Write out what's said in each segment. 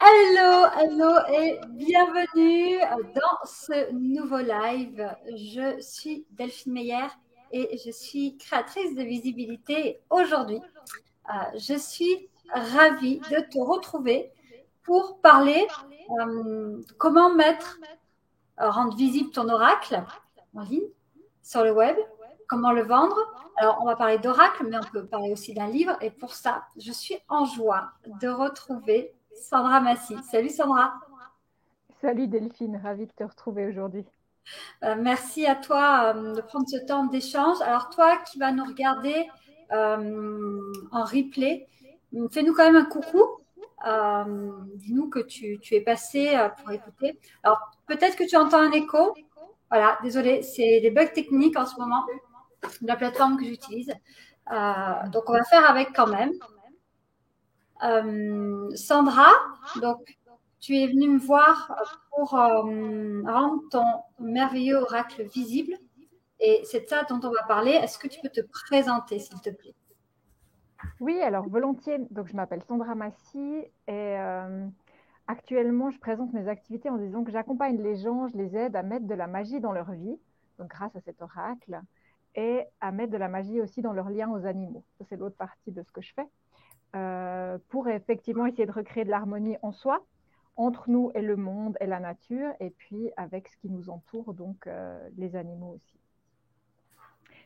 Hello, hello et bienvenue dans ce nouveau live. Je suis Delphine Meyer et je suis créatrice de visibilité aujourd'hui. Je suis ravie de te retrouver pour parler comment rendre visible ton oracle en ligne, sur le web, comment le vendre. Alors, on va parler d'oracle, mais on peut parler aussi d'un livre. Et pour ça, je suis en joie de retrouver Sandra Massy. Salut Sandra. Salut Delphine, ravie de te retrouver aujourd'hui. Merci à toi de prendre ce temps d'échange. Alors, toi qui vas nous regarder en replay, fais-nous quand même un coucou. Dis-nous que tu es passé pour écouter. Alors, peut-être que tu entends un écho. Voilà, désolé, c'est des bugs techniques en ce moment de la plateforme que j'utilise. Donc, on va faire avec quand même. Sandra, donc tu es venue me voir pour rendre ton merveilleux oracle visible. Et c'est de ça dont on va parler. Est-ce que tu peux te présenter, s'il te plaît? Oui, alors volontiers. Donc je m'appelle Sandra Massy et actuellement je présente mes activités en disant que j'accompagne les gens, je les aide à mettre de la magie dans leur vie, donc grâce à cet oracle, et à mettre de la magie aussi dans leur lien aux animaux. Ça c'est l'autre partie de ce que je fais, pour effectivement essayer de recréer de l'harmonie en soi, entre nous et le monde et la nature, et puis avec ce qui nous entoure, donc les animaux aussi.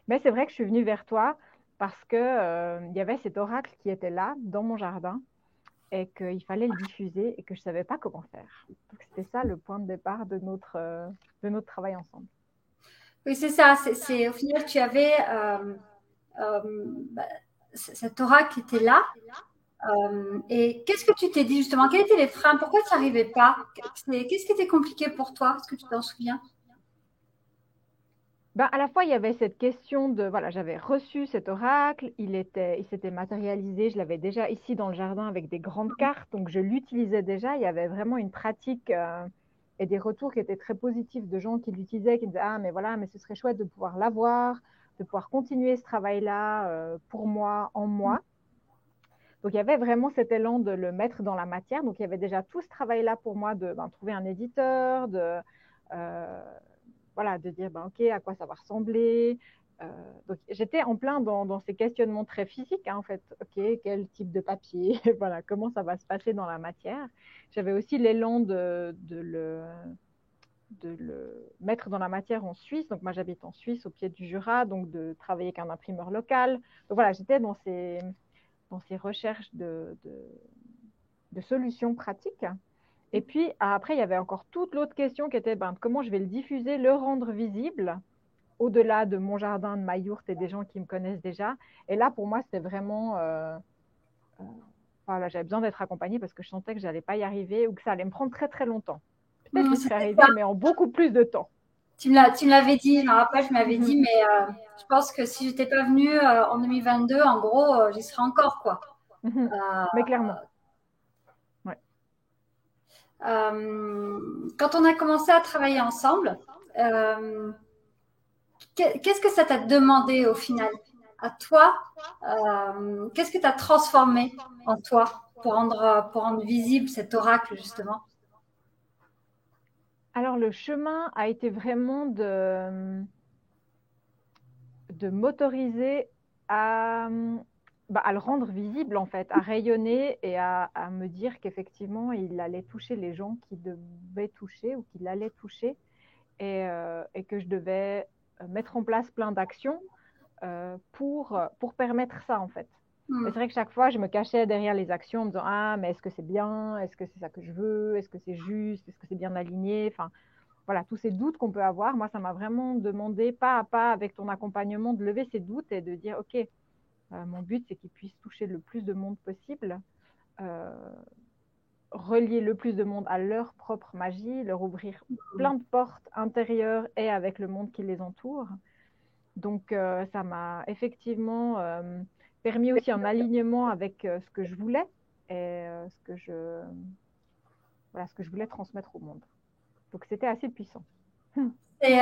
Mais c'est vrai que je suis venue vers toi parce que, il y avait cet oracle qui était là, dans mon jardin, et qu'il fallait le diffuser et que je ne savais pas comment faire. Donc, c'était ça le point de départ de notre travail ensemble. Oui, c'est ça. Au final, tu avais bah, cet oracle qui était là. Et qu'est-ce que tu t'es dit justement? Quels étaient les freins? Pourquoi tu n'y arrivais pas? Qu'est-ce qui était compliqué pour toi? Est-ce que tu t'en souviens? Ben, à la fois, il y avait cette question de, voilà, j'avais reçu cet oracle, il s'était matérialisé, je l'avais déjà ici dans le jardin avec des grandes cartes, donc je l'utilisais déjà. Il y avait vraiment une pratique et des retours qui étaient très positifs de gens qui l'utilisaient, qui disaient, ah, mais voilà, mais ce serait chouette de pouvoir l'avoir, de pouvoir continuer ce travail-là pour moi, en moi. Donc, il y avait vraiment cet élan de le mettre dans la matière. Donc, il y avait déjà tout ce travail-là pour moi de trouver un éditeur, euh, voilà, de dire, ben, OK, à quoi ça va ressembler. Donc, j'étais en plein dans ces questionnements très physiques, hein, en fait. OK, quel type de papier, voilà, comment ça va se passer dans la matière. J'avais aussi l'élan de le mettre dans la matière en Suisse. Donc, moi, j'habite en Suisse, au pied du Jura, donc de travailler avec un imprimeur local. Donc, voilà, j'étais dans ces recherches de solutions pratiques. Et puis après, il y avait encore toute l'autre question qui était ben, comment je vais le diffuser, le rendre visible au-delà de mon jardin, de ma yourte et des gens qui me connaissent déjà. Et là, pour moi, c'était vraiment, euh, voilà, j'avais besoin d'être accompagnée parce que je sentais que je n'allais pas y arriver ou que ça allait me prendre très très longtemps. Peut-être j'y serais C'était ça. arrivée, mais en beaucoup plus de temps. Tu me l'avais dit, je me rappelle, tu m'avais dit, mais je pense que si j'étais pas venue en 2022, en gros, j'y serais encore, quoi. Euh, Mais clairement, ouais. Quand on a commencé à travailler ensemble, euh, qu'est-ce que ça t'a demandé au final? À toi, qu'est-ce que tu as transformé en toi pour rendre visible cet oracle, justement? Alors le chemin a été vraiment de m'autoriser à, bah, à le rendre visible, en fait, à rayonner et à me dire qu'effectivement, il allait toucher les gens qui devaient toucher ou qu'il allait toucher et que je devais mettre en place plein d'actions pour permettre ça, en fait. Mais Hmm. c'est vrai que chaque fois, je me cachais derrière les actions en me disant, ah, mais est-ce que c'est bien? Est-ce que c'est ça que je veux? Est-ce que c'est juste? Est-ce que c'est bien aligné? Enfin, voilà, tous ces doutes qu'on peut avoir, moi, ça m'a vraiment demandé pas à pas avec ton accompagnement de lever ces doutes et de dire, OK, mon but, c'est qu'ils puissent toucher le plus de monde possible, euh, relier le plus de monde à leur propre magie, leur ouvrir plein de portes intérieures et avec le monde qui les entoure. Donc, ça m'a effectivement permis aussi un alignement avec ce que je voulais et voilà, ce que je voulais transmettre au monde. Donc, c'était assez puissant. Et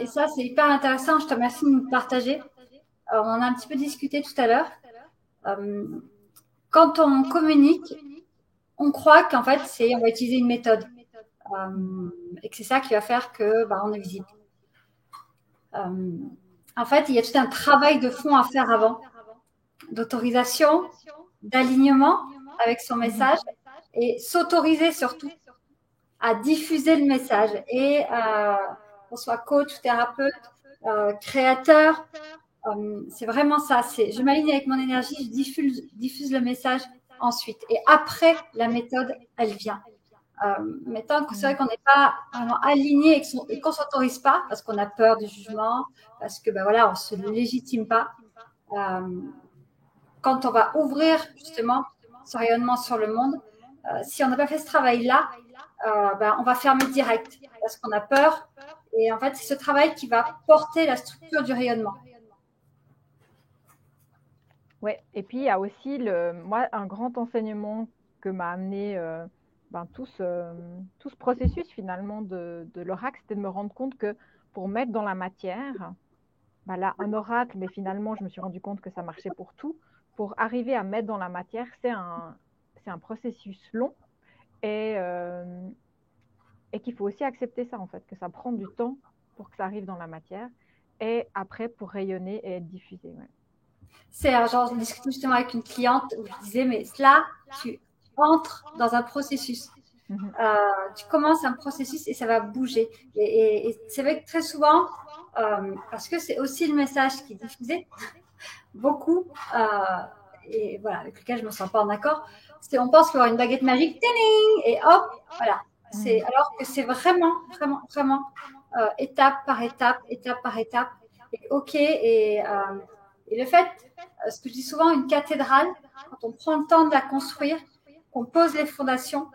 ça, c'est hyper intéressant. Je te remercie de nous partager. On en a un petit peu discuté tout à l'heure. Euh, Quand on communique, on croit qu'en fait, on va utiliser une méthode et que c'est ça qui va faire que on est visible. En fait, il y a tout un travail de fond à faire avant, d'autorisation, d'alignement avec son message et s'autoriser surtout à diffuser le message. Et qu'on soit coach, thérapeute, créateur, c'est vraiment ça. Je m'aligne avec mon énergie, je diffuse le message ensuite. Et après, la méthode, elle vient. Mais tant que c'est vrai qu'on n'est pas vraiment aligné et qu'on ne s'autorise pas, parce qu'on a peur du jugement, parce que on ne se légitime pas, quand on va ouvrir justement ce rayonnement sur le monde, si on n'a pas fait ce travail-là, on va fermer direct parce qu'on a peur. Et en fait, c'est ce travail qui va porter la structure du rayonnement. Oui, et puis il y a aussi moi, un grand enseignement que m'a amené tout ce processus finalement de l'oracle, c'était de me rendre compte que pour mettre dans la matière, là, un oracle, mais finalement, je me suis rendu compte que ça marchait pour tout. Pour arriver à mettre dans la matière, c'est un processus long et qu'il faut aussi accepter ça, en fait, que ça prend du temps pour que ça arrive dans la matière et après pour rayonner et être diffusé. Ouais. C'est genre, je discutais justement avec une cliente où je disais, mais là, tu entres dans un processus. Tu commences un processus et ça va bouger. Et c'est vrai que très souvent, parce que c'est aussi le message qui est diffusé, beaucoup, et voilà, avec lequel je ne me sens pas en accord, on pense qu'il y aura une baguette magique, et hop, voilà. Alors que c'est vraiment, vraiment, vraiment étape par étape, étape par étape. Et OK, et le fait, ce que je dis souvent, une cathédrale, quand on prend le temps de la construire, qu'on pose les fondations,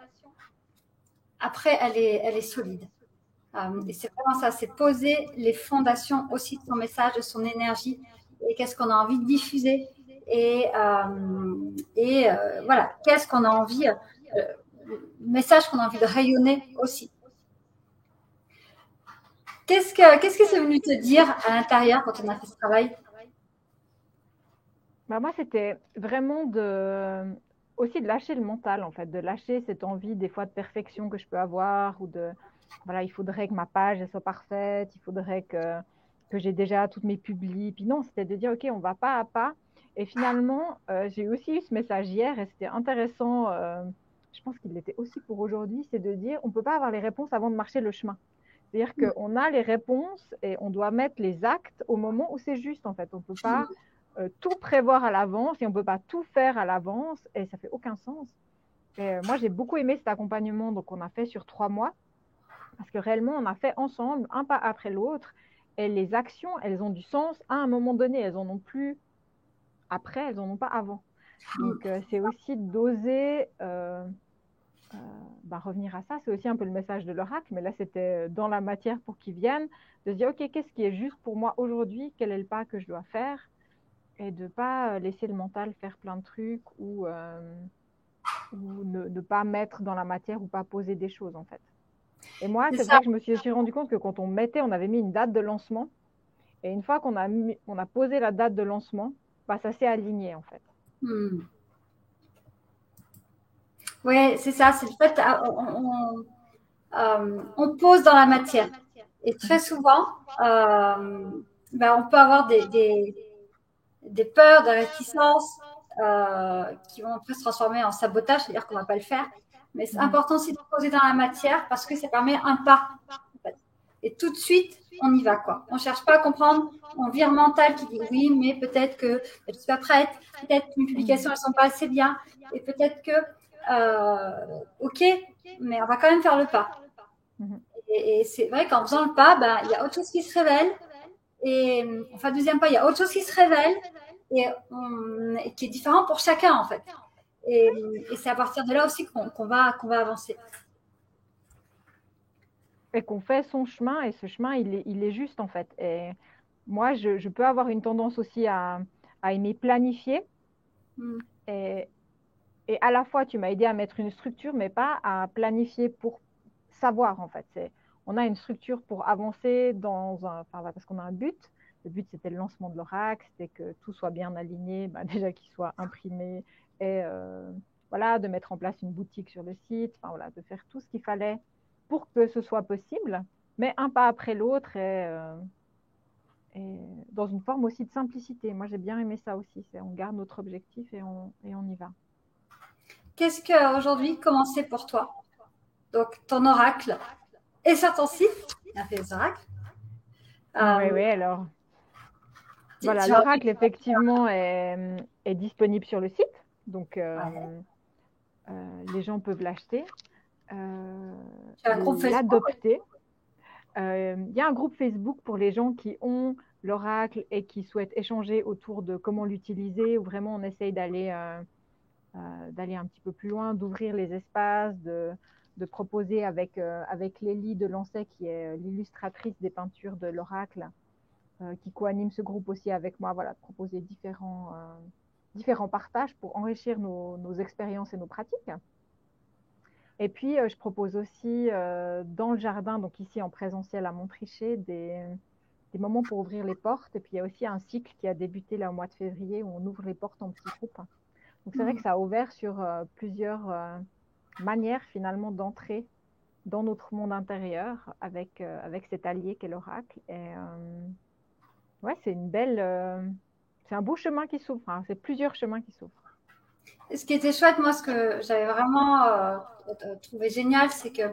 après, elle est solide. Et c'est vraiment ça, c'est poser les fondations aussi de son message, de son énergie, et qu'est-ce qu'on a envie de diffuser. Et voilà, qu'est-ce qu'on a envie, le message qu'on a envie de rayonner aussi. Qu'est-ce que c'est venu te dire à l'intérieur quand on a fait ce travail? Moi, c'était vraiment aussi de lâcher le mental, en fait, de lâcher cette envie des fois de perfection que je peux avoir ou voilà, il faudrait que ma page elle soit parfaite, il faudrait que j'ai déjà toutes mes publis. Puis non, c'était de dire, OK, on va pas à pas. Et finalement, j'ai aussi eu ce message hier et c'était intéressant. Je pense qu'il l'était aussi pour aujourd'hui, c'est de dire, on peut pas avoir les réponses avant de marcher le chemin. C'est-à-dire qu'on a les réponses et on doit mettre les actes au moment où c'est juste, en fait. On peut pas tout prévoir à l'avance et on ne peut pas tout faire à l'avance et ça fait aucun sens. Et moi, j'ai beaucoup aimé cet accompagnement donc on a fait sur 3 mois parce que réellement, on a fait ensemble, un pas après l'autre et les actions, elles ont du sens à un moment donné. Elles en ont plus après, elles n'en ont pas avant. Donc, c'est aussi d'oser revenir à ça. C'est aussi un peu le message de l'oracle, mais là, c'était dans la matière pour qu'ils viennent, de se dire, OK, qu'est-ce qui est juste pour moi aujourd'hui? Quel est le pas que je dois faire? Et de ne pas laisser le mental faire plein de trucs ou ne pas mettre dans la matière ou pas poser des choses, en fait. Et moi, c'est vrai que je me suis aussi rendu compte que quand on avait mis une date de lancement, et une fois on a posé la date de lancement, ça s'est aligné, en fait. Oui, c'est ça, c'est le fait, on pose dans la matière. Et très souvent, on peut avoir des peurs, des réticences qui vont après se transformer en sabotage, c'est-à-dire qu'on ne va pas le faire. Mais c'est important aussi de poser dans la matière parce que ça permet un pas. En fait. Et tout de suite, on y va. Quoi. On ne cherche pas à comprendre. On vire mental qui dit oui, mais peut-être que je ne suis pas prête. Peut-être que mes publications ne sont pas assez bien. Et peut-être que, OK, mais on va quand même faire le pas. Et c'est vrai qu'en faisant le pas, il y a autre chose qui se révèle. Et enfin, deuxième pas, il y a autre chose qui se révèle et qui est différent pour chacun en fait. Et c'est à partir de là aussi qu'on va avancer. Et qu'on fait son chemin, et ce chemin, il est juste en fait. Et moi, je peux avoir une tendance aussi à aimer planifier. Et à la fois, tu m'as aidé à mettre une structure, mais pas à planifier pour savoir en fait. On a une structure pour avancer parce qu'on a un but. Le but, c'était le lancement de l'oracle, c'était que tout soit bien aligné, déjà qu'il soit imprimé et voilà, de mettre en place une boutique sur le site, enfin, voilà, de faire tout ce qu'il fallait pour que ce soit possible, mais un pas après l'autre et dans une forme aussi de simplicité. Moi, j'ai bien aimé ça aussi. On garde notre objectif et on y va. Qu'est-ce qu'aujourd'hui, comment c'est pour toi? Donc, ton oracle est sur ton site. Il a fait les oracles. Oui, Euh, oui, alors voilà, tu as, l'oracle effectivement est disponible sur le site, donc ouais, les gens peuvent l'acheter, tu as un groupe Facebook. l'adopter. Il y a un groupe Facebook pour les gens qui ont l'oracle et qui souhaitent échanger autour de comment l'utiliser, où vraiment on essaye d'aller un petit peu plus loin, d'ouvrir les espaces, de proposer avec Lélie de Lancet, qui est l'illustratrice des peintures de l'oracle, qui co-anime ce groupe aussi avec moi, voilà, de proposer différents partages pour enrichir nos expériences et nos pratiques. Et puis, je propose aussi dans le jardin, donc ici en présentiel à Montricher, des moments pour ouvrir les portes. Et puis, il y a aussi un cycle qui a débuté là au mois de février où on ouvre les portes en petits groupes. Donc, c'est vrai que ça a ouvert sur plusieurs manières finalement d'entrer dans notre monde intérieur avec cet allié qu'est l'oracle. Et ouais, c'est un beau chemin qui s'ouvre. Hein. C'est plusieurs chemins qui s'ouvrent. Ce qui était chouette, moi, ce que j'avais vraiment trouvé génial, c'est que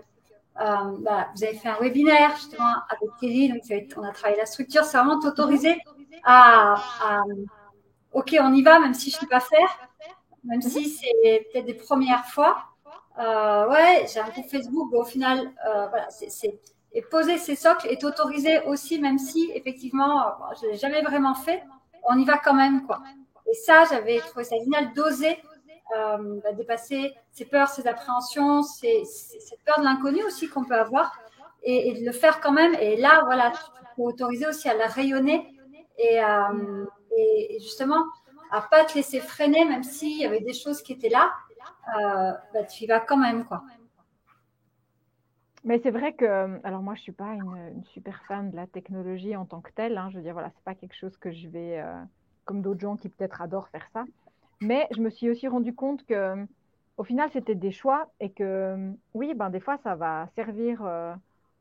bah, vous avez fait un webinaire justement avec Kelly, donc on a travaillé la structure, c'est vraiment Mhm. t'autoriser à ok, on y va, même si je ne sais pas faire, même Mhm. si c'est peut-être des premières fois. Ouais, j'ai un groupe Facebook, mais au final, voilà, et poser ses socles et t'autoriser aussi, même si effectivement, bon, je l'ai jamais vraiment fait, on y va quand même, quoi. Et ça, j'avais trouvé ça génial d'oser bah, dépasser ses peurs, ses appréhensions, cette peur de l'inconnu aussi qu'on peut avoir, et de le faire quand même. Et là, voilà, tu peux autoriser aussi à la rayonner et, et justement à pas te laisser freiner, même s'il y avait des choses qui étaient là, bah, tu y vas quand même, quoi. Mais c'est vrai que, alors moi, je suis pas une super fan de la technologie en tant que telle. Hein. Je veux dire, voilà, c'est pas quelque chose que je vais, comme d'autres gens qui peut-être adorent faire ça. Mais je me suis aussi rendu compte que, au final, c'était des choix et que, oui, ben des fois, ça va servir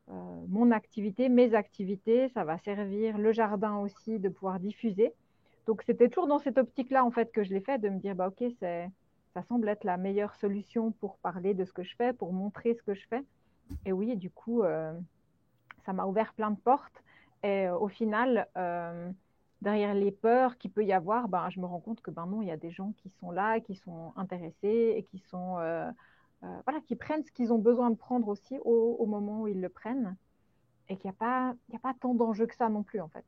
mon activité, mes activités, ça va servir le jardin aussi de pouvoir diffuser. Donc, c'était toujours dans cette optique-là, en fait, que je l'ai fait, de me dire, bah, ok, ça semble être la meilleure solution pour parler de ce que je fais, pour montrer ce que je fais. Et oui, du coup, ça m'a ouvert plein de portes. Et au final, derrière les peurs qu'il peut y avoir, ben, je me rends compte que ben non, il y a des gens qui sont là, qui sont intéressés et qui sont voilà, qui prennent ce qu'ils ont besoin de prendre aussi au moment où ils le prennent. Et qu'il n'y a pas, il y a pas tant d'enjeux que ça non plus, en fait.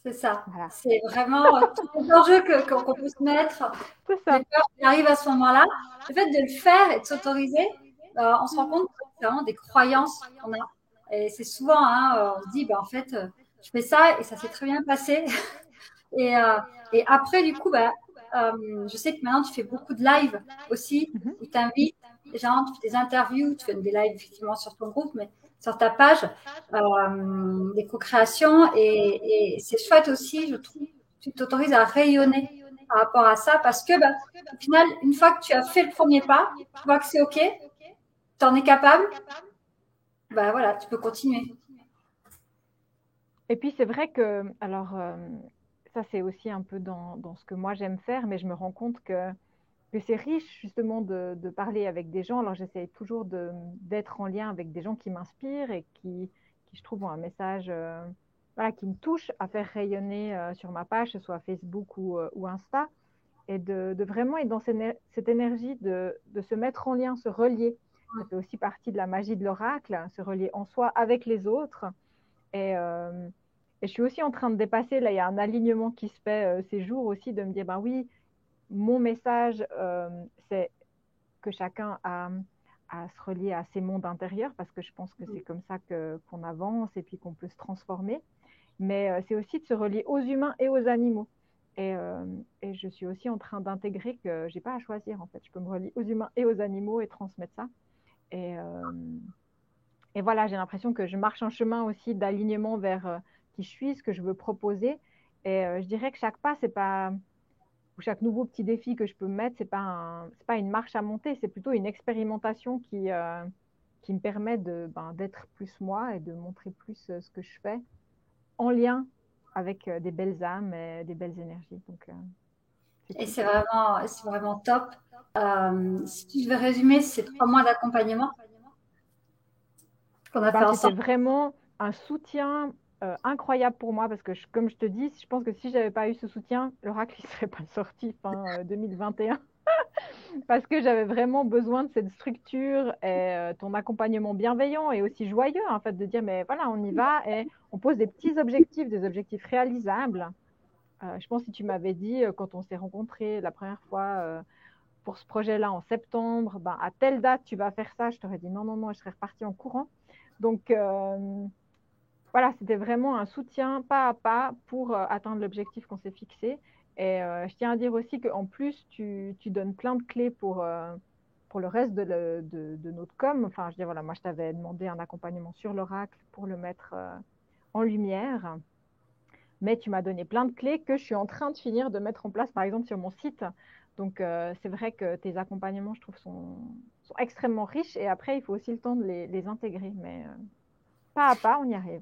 C'est ça. Voilà, C'est vraiment tous les enjeux qu'on peut se mettre, c'est les ça. peurs qui arrivent à ce moment-là. Le fait de le faire et de s'autoriser, on se rend compte que c'est vraiment des croyances qu'on a. Et c'est souvent, hein, on se dit, bah, en fait, je fais ça et ça s'est très bien passé. Et, euh, et après, du coup, bah, je sais que maintenant, tu fais beaucoup de lives aussi, Mhm. où tu invites les gens, tu fais des interviews, tu fais des lives effectivement sur ton groupe, mais sur ta page, des co-créations. Et c'est chouette aussi, je trouve, tu t'autorises à rayonner par rapport à ça, parce que, bah, au final, une fois que tu as fait le premier pas, tu vois que c'est OK, tu en es capable, bah voilà, tu peux continuer. Et puis c'est vrai que, alors ça c'est aussi un peu dans ce que moi j'aime faire, mais je me rends compte que c'est riche justement de parler avec des gens. Alors j'essaie toujours d'être en lien avec des gens qui m'inspirent et qui, je trouve, ont un message voilà, qui me touche à faire rayonner sur ma page, que ce soit Facebook ou Insta, et de vraiment être dans cette énergie de se mettre en lien, se relier. Ça fait aussi partie de la magie de l'oracle, se relier en soi avec les autres. Et, euh, et je suis aussi en train de dépasser, là il y a un alignement qui se fait ces jours aussi, de me dire, ben oui, mon message, c'est que chacun a à se relier à ses mondes intérieurs, parce que je pense que c'est comme ça qu'on avance et puis qu'on peut se transformer. Mais c'est aussi de se relier aux humains et aux animaux. Et, euh, et je suis aussi en train d'intégrer que j'ai pas à choisir, en fait. Je peux me relier aux humains et aux animaux et transmettre ça. Et, euh, et voilà, j'ai l'impression que je marche un chemin aussi d'alignement vers qui je suis, ce que je veux proposer. Et je dirais que chaque pas, ou chaque nouveau petit défi que je peux me mettre, c'est pas une marche à monter, c'est plutôt une expérimentation qui me permet d'être plus moi et de montrer plus ce que je fais en lien avec des belles âmes et des belles énergies. Donc, c'est Et cool. c'est vraiment top. Si tu devais résumer ces 3 mois d'accompagnement qu'on a fait C'était ensemble. vraiment un soutien incroyable pour moi parce que, comme je te dis, je pense que si j'avais pas eu ce soutien, l'oracle ne serait pas sorti fin 2021 parce que j'avais vraiment besoin de cette structure et ton accompagnement bienveillant et aussi joyeux en fait de dire mais voilà on y va et on pose des petits objectifs, des objectifs réalisables. Je pense que si tu m'avais dit quand on s'est rencontrés la première fois pour ce projet-là en septembre, à telle date tu vas faire ça, je t'aurais dit non, non, non, je serais repartie en courant. Donc voilà, c'était vraiment un soutien pas à pas pour atteindre l'objectif qu'on s'est fixé. Et je tiens à dire aussi qu'en plus, tu donnes plein de clés pour le reste de notre com. Enfin, je dis, voilà, moi, je t'avais demandé un accompagnement sur l'oracle pour le mettre en lumière. Mais tu m'as donné plein de clés que je suis en train de finir de mettre en place, par exemple, sur mon site. Donc, c'est vrai que tes accompagnements, je trouve, sont extrêmement riches. Et après, il faut aussi le temps de les intégrer. Mais pas à pas, on y arrive.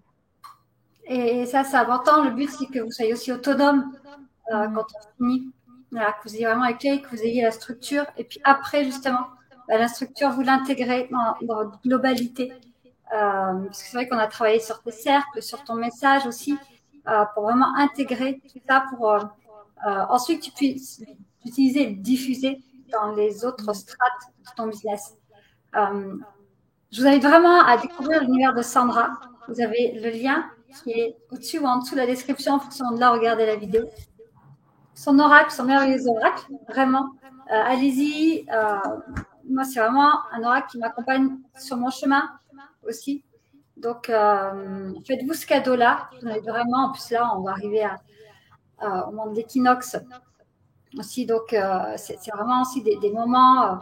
Et ça, c'est important. Le but, c'est que vous soyez aussi autonome quand Mhm. on finit. Voilà, que vous ayez vraiment les clés, que vous ayez la structure. Et puis après, justement, la structure, vous l'intégrez dans votre globalité. Parce que c'est vrai qu'on a travaillé sur tes cercles, sur ton message aussi, pour vraiment intégrer tout ça pour ensuite tu puisses l'utiliser et le diffuser dans les autres Mhm. strates de ton business. Euh, je vous invite vraiment à découvrir l'univers de Sandra. Vous avez le lien qui est au-dessus ou en dessous de la description en fonction de là, regardez la vidéo. Son oracle, son merveilleux oracle, vraiment. Allez-y. Moi, c'est vraiment un oracle qui m'accompagne sur mon chemin aussi. Donc, faites-vous ce cadeau-là. Vous en avez vraiment. En plus, là, on va arriver au moment de l'équinoxe aussi. Donc, c'est vraiment aussi des moments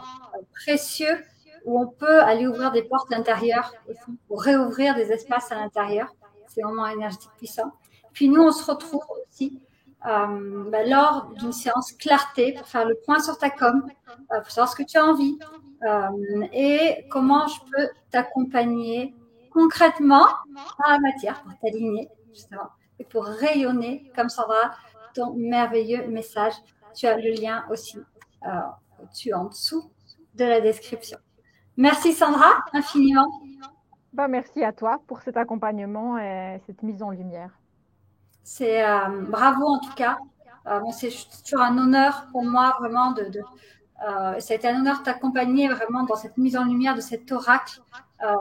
précieux où on peut aller ouvrir des portes à l'intérieur aussi, pour réouvrir des espaces à l'intérieur. C'est vraiment énergétique puissant. Puis nous, on se retrouve aussi lors d'une séance clarté pour faire le point sur ta com, pour savoir ce que tu as envie et comment je peux t'accompagner concrètement dans la matière pour t'aligner justement et pour rayonner comme Sandra ton merveilleux message. Tu as le lien aussi au-dessus, en dessous de la description. Merci Sandra, infiniment. Merci à toi pour cet accompagnement et cette mise en lumière. C'est bravo en tout cas. C'est toujours un honneur pour moi vraiment ça a été un honneur de t'accompagner vraiment dans cette mise en lumière de cet oracle.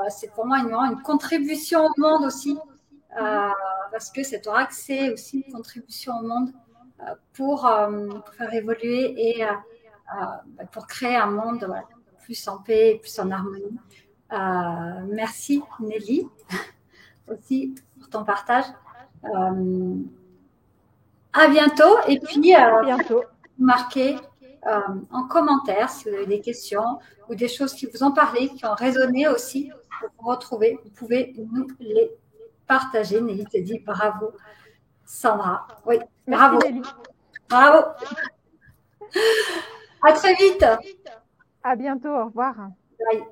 C'est pour moi une contribution au monde aussi, Mhm. parce que cet oracle, c'est aussi une contribution au monde pour faire évoluer et pour créer un monde voilà, plus en paix, plus en harmonie. Merci Nelly aussi pour ton partage. Euh, à bientôt et puis À bientôt. marquez en commentaire si vous avez des questions ou des choses qui vous ont parlé, qui ont résonné aussi pour vous retrouver. Vous pouvez nous les partager. Nelly te dit bravo Sandra. Oui, Merci bravo. Nelly. Bravo. À très vite. À bientôt. Au revoir. Bye.